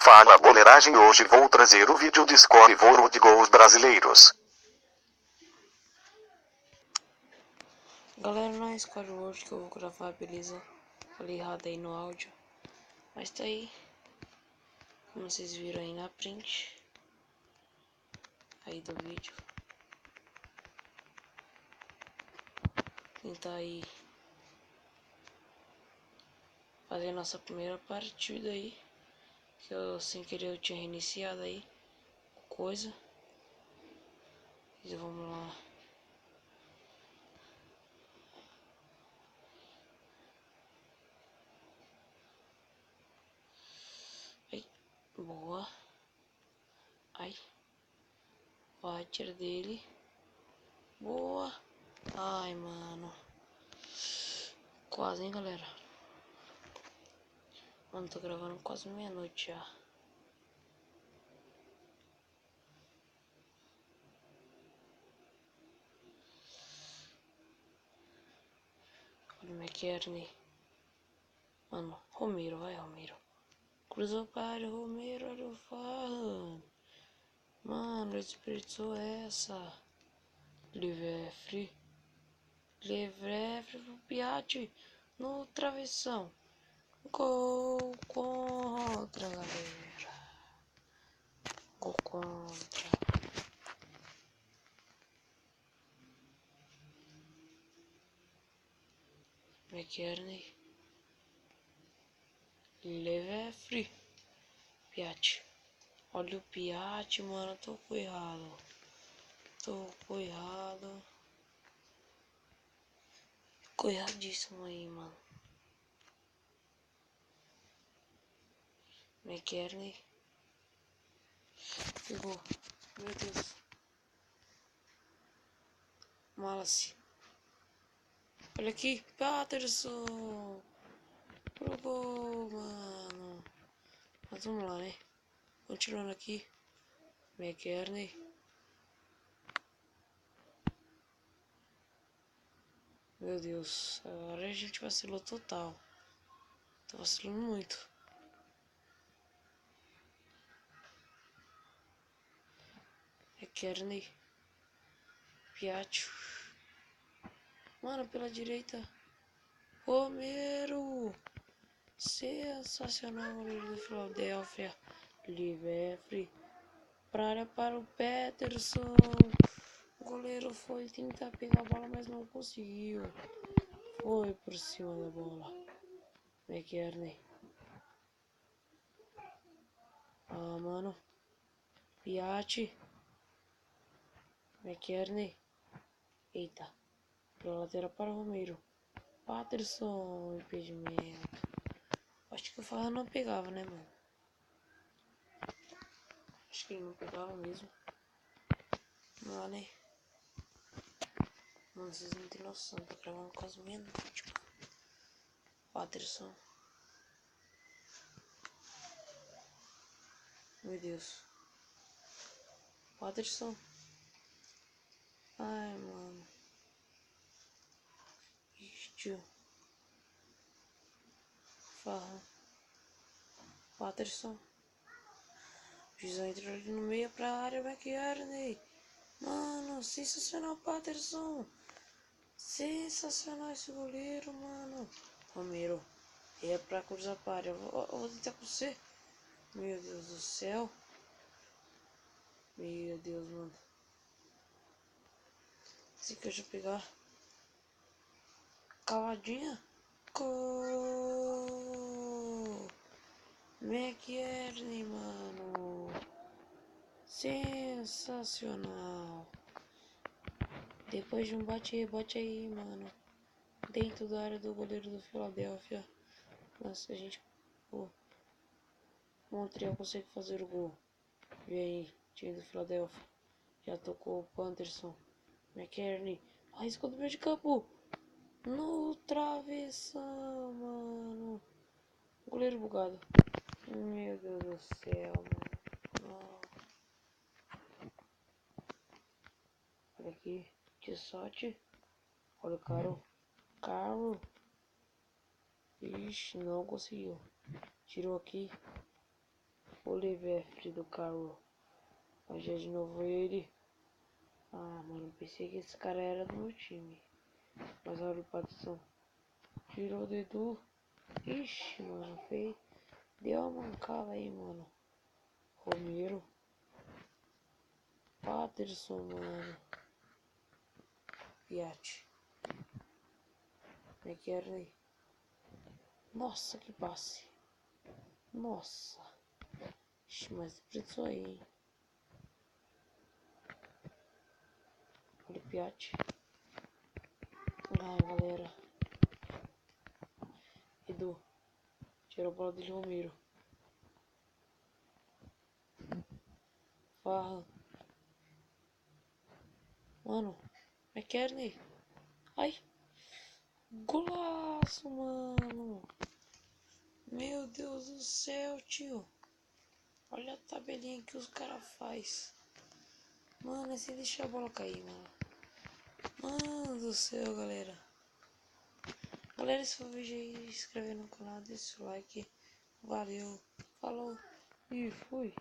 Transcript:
Fala boleiragem, hoje vou trazer o vídeo de score voro de gols brasileiros. Galera, não é score hoje que eu vou gravar, beleza? Falei errado aí no áudio, mas tá aí, como vocês viram aí na print aí do vídeo. Tentar aí fazer a nossa primeira partida aí, que eu sem querer eu tinha reiniciado aí coisa. Então vamos lá. Ai, boa. Ai, vai, tira dele. Boa. Ai, mano. Quase, hein, galera. Mano, tô gravando quase meia-noite já. Olha o McKerney. Mano, Romero, vai, Romero. Cruzou para o Romero, olha o Farhan. Mano, desperdiçou essa. Livre pro Piatti. No travessão. Gol contra, galera. Gol contra. McKerney. Livre. Piatti. Olha o Piatti, mano. Tocou errado. Ficou erradíssimo aí, mano. McKerney. Pegou. Meu Deus. Malace. Olha aqui. Patterson. Pro gol, mano. Mas vamos lá, né? Continuando aqui. McKerney. Meu Deus. Agora a gente vacilou total. Tô vacilando muito. McKerney. Piatti. Mano, pela direita. Romero. Sensacional, goleiro do Philadelphia. Livre. Pra área para o Peterson. O goleiro foi tentar pegar a bola, mas não conseguiu. Foi por cima da bola. McKerney. Ah, mano. Piatti. McKerney. Eita. Pela lateral para o Romero. Patterson. Impedimento. Acho que o Farhan não pegava, né, mano? Acho que ele não pegava mesmo. Vamos lá, né? Mano, vocês não tem noção. Tô gravando quase meia-noite, mano. Patterson. Meu Deus. Patterson. Ai, mano. Tio. Farhan. Patterson. Juizão entrou ali no meio pra área. McKerney. Mano, sensacional, Patterson. Sensacional esse goleiro, mano. Romero. É pra cruzar para área. Eu vou tentar com você. Meu Deus do céu. Meu Deus, mano. Se que eu já pegar. Cavadinha. Gol. McKerney, mano. Sensacional. Depois de um bate aí, mano. Dentro da área do goleiro do Philadelphia. Nossa, a gente... Pô, Montreal consegue fazer o gol. Vê aí, time do Philadelphia. Já tocou o Patterson. McKerney. Arriscou do meio de campo. No travessão, mano. Goleiro bugado. Meu Deus do céu, mano. Olha aqui. De sorte. Olha o Caro. Ixi, não conseguiu. Tirou aqui. Oliver do carro. Mas já de novo ele. Ah, mano, pensei que esse cara era do meu time. Mas olha o Patson. Tirou o dedo. Ixi, mano, fez. Deu uma mancada aí, mano. Romero. Patterson, mano. Piatti. McKerney. Nossa, que passe. Nossa. Ixi, mas desperdiçou aí, hein. Olha o Piatti. Ai, galera. Edu. Tirou a bola dele, Romero. Farra. Mano. McKerney. Ai. Golaço, mano. Meu Deus do céu, tio. Olha a tabelinha que os caras faz. Mano, é sem deixar a bola cair, mano. Mano do céu, galera. Galera, se for vídeo aí, se inscrever no canal, deixa o like. Valeu. Falou. E fui.